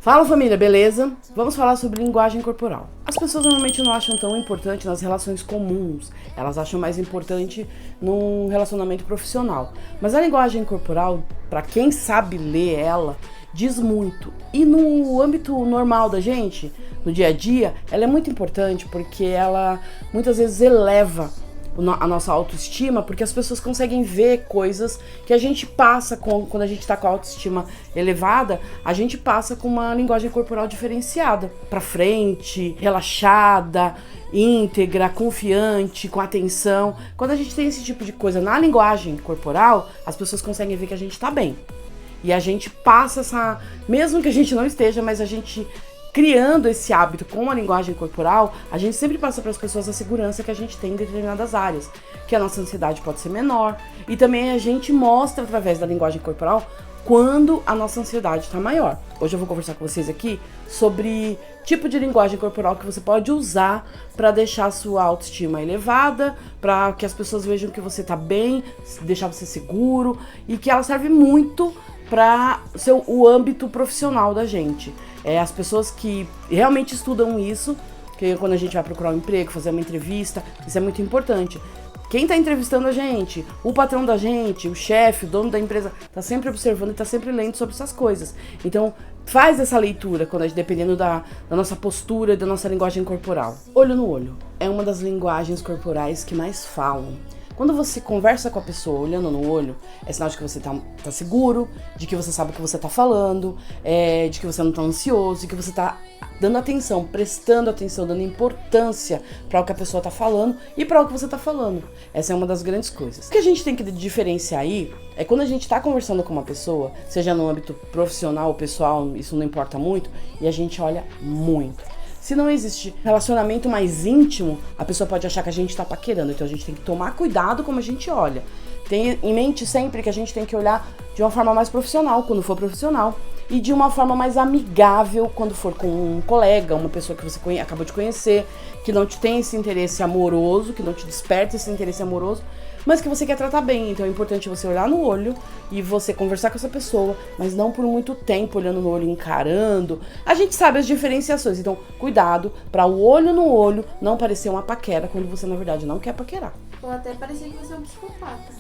Fala família, beleza? Vamos falar sobre linguagem corporal. As pessoas normalmente não acham tão importante nas relações comuns, elas acham mais importante num relacionamento profissional. Mas a linguagem corporal, para quem sabe ler ela, diz muito. E no âmbito normal da gente, no dia a dia, ela é muito importante porque ela muitas vezes eleva a nossa autoestima, porque as pessoas conseguem ver coisas que a gente passa quando a gente está com a autoestima elevada, a gente passa com uma linguagem corporal diferenciada, para frente, relaxada, íntegra, confiante, com atenção. Quando a gente tem esse tipo de coisa na linguagem corporal, as pessoas conseguem ver que a gente está bem. E a gente passa essa, mesmo que a gente não esteja, mas a gente criando esse hábito com a linguagem corporal, a gente sempre passa para as pessoas a segurança que a gente tem em determinadas áreas, que a nossa ansiedade pode ser menor, e também a gente mostra através da linguagem corporal quando a nossa ansiedade está maior. Hoje eu vou conversar com vocês aqui sobre tipo de linguagem corporal que você pode usar para deixar a sua autoestima elevada, para que as pessoas vejam que você está bem, deixar você seguro, e que ela serve muito para o âmbito profissional da gente. As pessoas que realmente estudam isso, que quando a gente vai procurar um emprego, fazer uma entrevista, isso é muito importante. Quem está entrevistando a gente, o patrão da gente, o chefe, o dono da empresa, está sempre observando e está sempre lendo sobre essas coisas. Então, faz essa leitura, dependendo da nossa postura e da nossa linguagem corporal. Olho no olho é uma das linguagens corporais que mais falam. Quando você conversa com a pessoa olhando no olho, é sinal de que você tá seguro, de que você sabe o que você tá falando, de que você não tá ansioso, de que você tá dando atenção, prestando atenção, dando importância para o que a pessoa tá falando e para o que você tá falando. Essa é uma das grandes coisas. O que a gente tem que diferenciar aí é quando a gente tá conversando com uma pessoa, seja no âmbito profissional ou pessoal, isso não importa muito, e a gente olha muito. Se não existe relacionamento mais íntimo, a pessoa pode achar que a gente tá paquerando. Então a gente tem que tomar cuidado como a gente olha. Tenha em mente sempre que a gente tem que olhar de uma forma mais profissional, quando for profissional. E de uma forma mais amigável, quando for com um colega, uma pessoa que você acabou de conhecer, que não te tem esse interesse amoroso, que não te desperta esse interesse amoroso, mas que você quer tratar bem. Então é importante você olhar no olho e você conversar com essa pessoa, mas não por muito tempo olhando no olho, encarando. A gente sabe as diferenciações, então cuidado para o olho no olho não parecer uma paquera quando você na verdade não quer paquerar. Ou até parecer que você é um psicopata.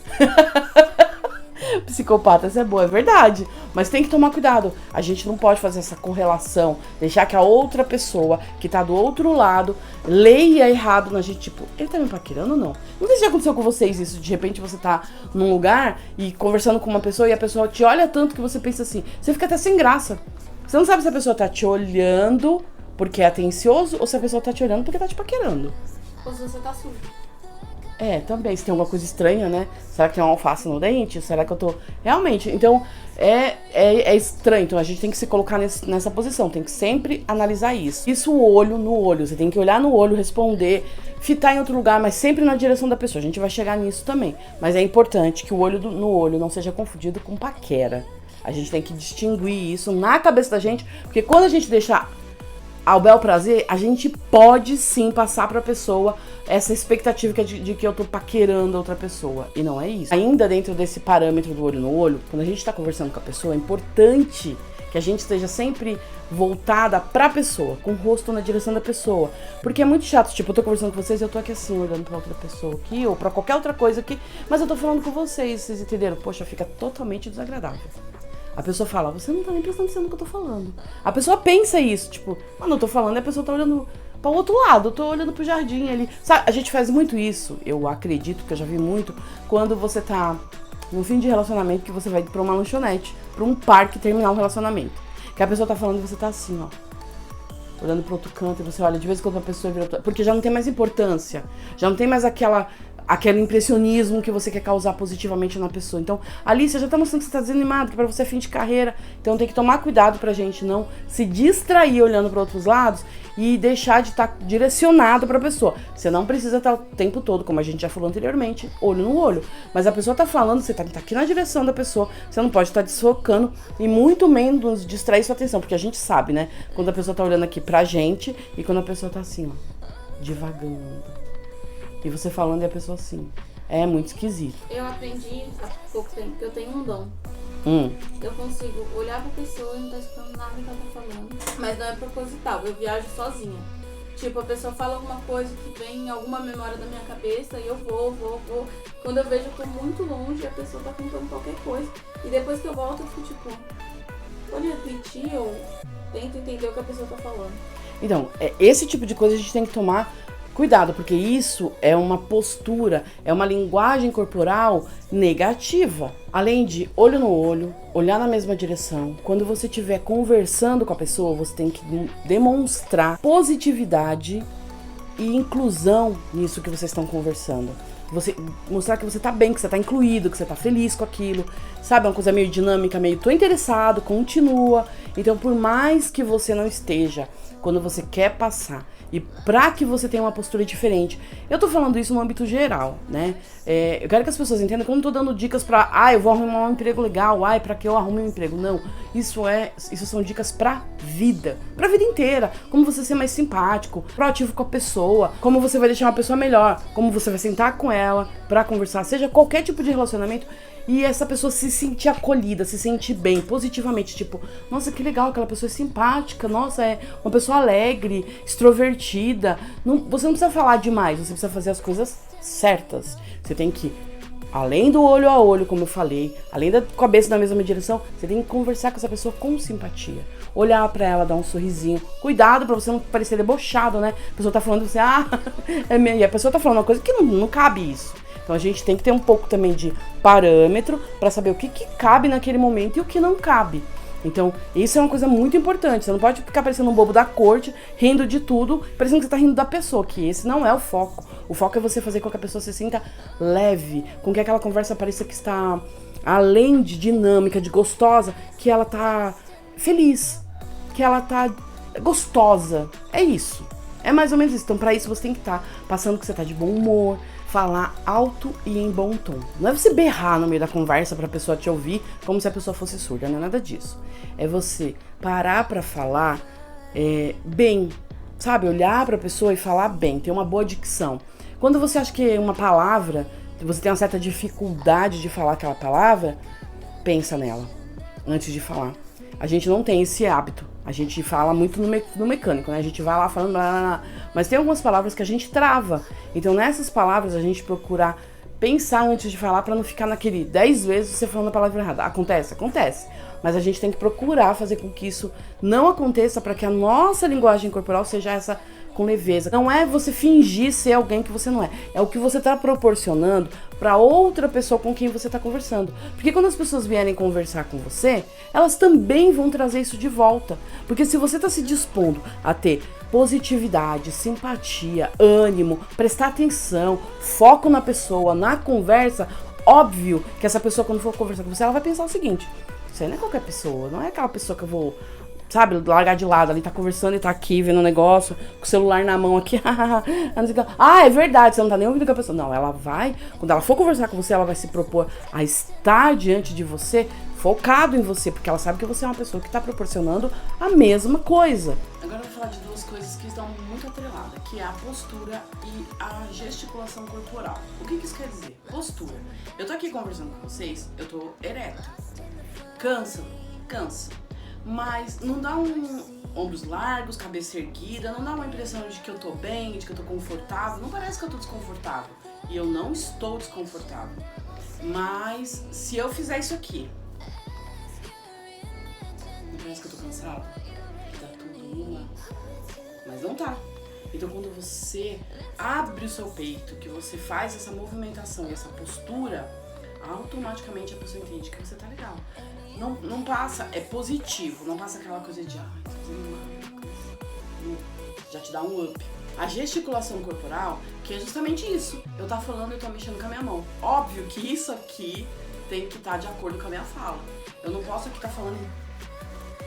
Psicopata, essa é boa, é verdade. Mas tem que tomar cuidado. A gente não pode fazer essa correlação, deixar que a outra pessoa que tá do outro lado leia errado na gente, tipo, ele tá me paquerando ou não? Não sei se já aconteceu com vocês isso, de repente você tá num lugar e conversando com uma pessoa e a pessoa te olha tanto que você pensa assim, você fica até sem graça. Você não sabe se a pessoa tá te olhando porque é atencioso ou se a pessoa tá te olhando porque tá te paquerando. Ou se você tá sujo. Também, se tem alguma coisa estranha, né? Será que tem uma alface no dente? Será que eu tô... Realmente, então, é estranho. Então, a gente tem que se colocar nessa posição. Tem que sempre analisar isso. Isso o olho no olho. Você tem que olhar no olho, responder, fitar em outro lugar, mas sempre na direção da pessoa. A gente vai chegar nisso também. Mas é importante que o olho no olho não seja confundido com paquera. A gente tem que distinguir isso na cabeça da gente, porque quando a gente deixar ao bel prazer, a gente pode sim passar pra pessoa essa expectativa de que eu tô paquerando a outra pessoa. E não é isso. Ainda dentro desse parâmetro do olho no olho, quando a gente tá conversando com a pessoa, é importante que a gente esteja sempre voltada pra pessoa, com o rosto na direção da pessoa. Porque é muito chato, tipo, eu tô conversando com vocês e eu tô aqui assim, olhando pra outra pessoa aqui, ou pra qualquer outra coisa aqui, mas eu tô falando com vocês entenderam? Poxa, fica totalmente desagradável. A pessoa fala, você não tá nem prestando atenção no que eu tô falando. A pessoa pensa isso, tipo, mano, eu tô falando e a pessoa tá olhando para o outro lado, eu tô olhando pro jardim ali. Sabe, a gente faz muito isso, eu acredito que eu já vi muito, quando você tá no fim de relacionamento, que você vai pra uma lanchonete, pra um parque terminar um relacionamento. Que a pessoa tá falando e você tá assim, ó, olhando pro outro canto, e você olha de vez em quando a pessoa vira... Porque já não tem mais importância, já não tem mais aquele impressionismo que você quer causar positivamente na pessoa. Então, ali você já tá mostrando que você tá desanimado, que pra você é fim de carreira. Então tem que tomar cuidado pra gente não se distrair olhando pra outros lados e deixar de estar direcionado pra pessoa. Você não precisa estar o tempo todo, como a gente já falou anteriormente, olho no olho. Mas a pessoa tá falando, você tá aqui na direção da pessoa, você não pode estar desfocando e muito menos distrair sua atenção, porque a gente sabe, né? Quando a pessoa tá olhando aqui pra gente e quando a pessoa tá assim, ó, divagando. E você falando e a pessoa assim. É muito esquisito. Eu aprendi há pouco tempo que eu tenho um dom. Eu consigo olhar pra pessoa e não tá escutando nada que ela tá falando. mas não é proposital, eu viajo sozinha. Tipo, a pessoa fala alguma coisa que vem alguma memória da minha cabeça e eu vou. Quando eu vejo, eu tô muito longe e a pessoa tá contando qualquer coisa. E depois que eu volto, eu fico tipo, pode repetir ou tento entender o que a pessoa tá falando. Então, esse tipo de coisa a gente tem que tomar cuidado, porque isso é uma postura, é uma linguagem corporal negativa. Além de olho no olho, olhar na mesma direção. Quando você estiver conversando com a pessoa, você tem que demonstrar positividade e inclusão nisso que vocês estão conversando. Você mostrar que você tá bem, que você tá incluído, que você tá feliz com aquilo. Sabe, uma coisa meio dinâmica, meio tô interessado, continua. Então, por mais que você não esteja, quando você quer passar, e pra que você tenha uma postura diferente. Eu tô falando isso no âmbito geral, né? Eu quero que as pessoas entendam que eu não tô dando dicas pra, eu vou arrumar um emprego legal, pra que eu arrume um emprego. Não, isso são dicas pra vida inteira. Como você ser mais simpático, proativo com a pessoa, como você vai deixar uma pessoa melhor, como você vai sentar com ela pra conversar, seja qualquer tipo de relacionamento, e essa pessoa se sentir acolhida, se sentir bem, positivamente, tipo, nossa, que legal, aquela pessoa é simpática, nossa, é uma pessoa alegre, extrovertida. Você não precisa falar demais, você precisa fazer as coisas certas. Você tem que, além do olho a olho, como eu falei, além da cabeça na mesma direção, você tem que conversar com essa pessoa com simpatia. Olhar pra ela, dar um sorrisinho. Cuidado pra você não parecer debochado, né? A pessoa tá falando você, e a pessoa tá falando uma coisa que não cabe isso. Então a gente tem que ter um pouco também de parâmetro para saber o que cabe naquele momento e o que não cabe. Então isso é uma coisa muito importante. Você não pode ficar parecendo um bobo da corte, rindo de tudo, parecendo que você tá rindo da pessoa, que esse não é o foco. O foco é você fazer com que a pessoa se sinta leve, com que aquela conversa pareça que está, além de dinâmica, de gostosa, que ela tá feliz, que ela tá gostosa. É isso. É mais ou menos isso. Então, pra isso, você tem que estar passando que você tá de bom humor, falar alto e em bom tom. Não é você berrar no meio da conversa pra pessoa te ouvir como se a pessoa fosse surda, não é nada disso. É você parar pra falar bem, sabe? Olhar pra pessoa e falar bem, ter uma boa dicção. Quando você acha que uma palavra, você tem uma certa dificuldade de falar aquela palavra, pensa nela antes de falar. A gente não tem esse hábito. A gente fala muito no mecânico, né? A gente vai lá falando, blá, blá, blá. Mas tem algumas palavras que a gente trava. Então, nessas palavras, a gente procurar pensar antes de falar pra não ficar naquele 10 vezes você falando a palavra errada. Acontece. Mas a gente tem que procurar fazer com que isso não aconteça para que a nossa linguagem corporal seja essa com leveza. Não é você fingir ser alguém que você não é. É o que você tá proporcionando para outra pessoa com quem você tá conversando. Porque quando as pessoas vierem conversar com você, elas também vão trazer isso de volta. Porque se você tá se dispondo a ter positividade, simpatia, ânimo, prestar atenção, foco na pessoa, na conversa, óbvio que essa pessoa, quando for conversar com você, ela vai pensar o seguinte: isso aí não é qualquer pessoa, não é aquela pessoa que eu vou, sabe, largar de lado ali, tá conversando e tá aqui vendo um negócio, com o celular na mão aqui, é verdade, você não tá nem ouvindo com a pessoa. Não, ela vai, quando ela for conversar com você, ela vai se propor a estar diante de você, focado em você, porque ela sabe que você é uma pessoa que tá proporcionando a mesma coisa. Agora eu vou falar de duas coisas que estão muito atreladas, que é a postura e a gesticulação corporal. O que isso quer dizer? Postura. Eu tô aqui conversando com vocês, eu tô ereta. Cansa. Mas não dá ombros largos, cabeça erguida, não dá uma impressão de que eu tô bem, de que eu tô confortável. Não parece que eu tô desconfortável. E eu não estou desconfortável. Mas se eu fizer isso aqui, não parece que eu tô cansada? Que tá tudo uma... Mas não tá. Então quando você abre o seu peito, que você faz essa movimentação e essa postura, automaticamente a pessoa entende que você tá legal. Não passa, é positivo, não passa aquela coisa de já te dá um up. A gesticulação corporal, que é justamente isso. Eu tá falando e eu tô mexendo com a minha mão. Óbvio que isso aqui tem que estar de acordo com a minha fala. Eu não posso aqui estar falando.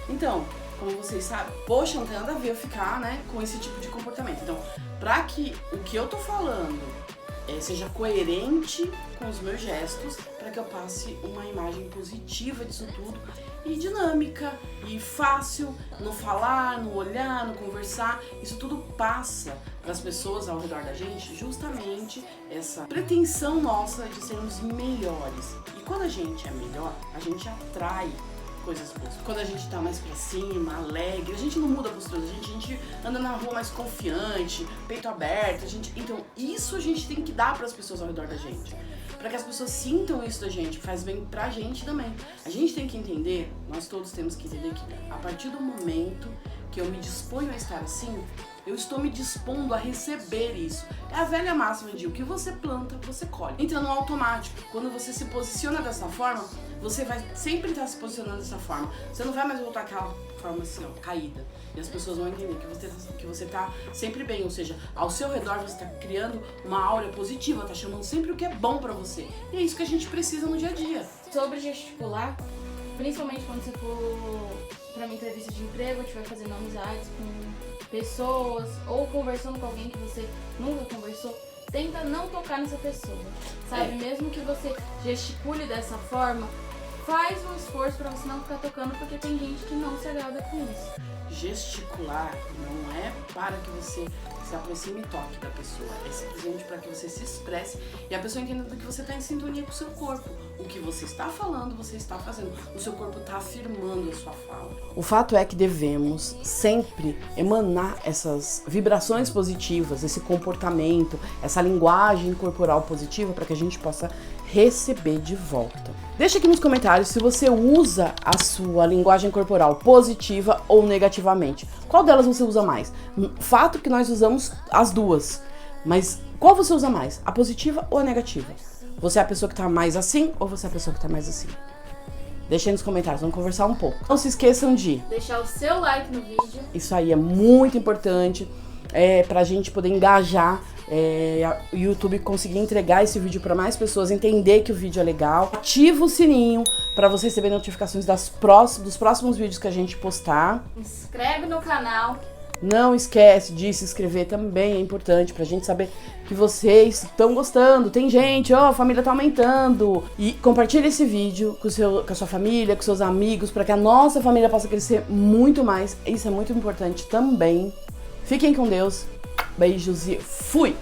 Então, como vocês sabem, poxa, não tem nada a ver eu ficar, né, com esse tipo de comportamento. Então, pra que o que eu tô falando seja coerente com os meus gestos, para que eu passe uma imagem positiva disso tudo e dinâmica e fácil no falar, no olhar, no conversar. Isso tudo passa para as pessoas ao redor da gente justamente essa pretensão nossa de sermos melhores. E quando a gente é melhor, a gente atrai coisas boas. Quando a gente tá mais pra cima, alegre, a gente não muda a postura da gente, a gente anda na rua mais confiante, peito aberto, então isso a gente tem que dar pras pessoas ao redor da gente. Pra que as pessoas sintam isso da gente, faz bem pra gente também. A gente tem que entender, nós todos temos que entender que a partir do momento que eu me disponho a estar assim, eu estou me dispondo a receber isso. É a velha máxima de o que você planta, você colhe. Entra no automático. Quando você se posiciona dessa forma, você vai sempre estar se posicionando dessa forma. Você não vai mais voltar aquela forma assim, ó, caída. E as pessoas vão entender que você tá sempre bem. Ou seja, ao seu redor você tá criando uma aura positiva, tá chamando sempre o que é bom pra você. E é isso que a gente precisa no dia a dia. Sobre gesticular, principalmente quando você for pra uma entrevista de emprego, estiver fazendo amizades com pessoas ou conversando com alguém que você nunca conversou, tenta não tocar nessa pessoa, sabe? Mesmo que você gesticule dessa forma, faz um esforço pra você não ficar tocando, porque tem gente que não se agrada com isso. Gesticular não é para que você se aproxime e toque da pessoa, é simplesmente para que você se expresse e a pessoa entenda que você está em sintonia com o seu corpo. O que você está falando, você está fazendo. O seu corpo está afirmando a sua fala. O fato é que devemos sempre emanar essas vibrações positivas, esse comportamento, essa linguagem corporal positiva para que a gente possa receber de volta. Deixa aqui nos comentários se você usa a sua linguagem corporal positiva ou negativamente. Qual delas você usa mais? Fato que nós usamos as duas, mas qual você usa mais? A positiva ou a negativa? Você é a pessoa que tá mais assim ou você é a pessoa que tá mais assim? Deixa aí nos comentários, vamos conversar um pouco. Não se esqueçam de deixar o seu like no vídeo. Isso aí é muito importante pra gente poder engajar, o YouTube conseguir entregar esse vídeo para mais pessoas, entender que o vídeo é legal. Ativa o sininho para você receber notificações dos próximos vídeos que a gente postar. Inscreve no canal. Não esquece de se inscrever também, é importante pra gente saber que vocês estão gostando. Tem gente, a família tá aumentando. E compartilha esse vídeo com a sua família, com seus amigos, para que a nossa família possa crescer muito mais. Isso é muito importante também. Fiquem com Deus. Beijos e fui!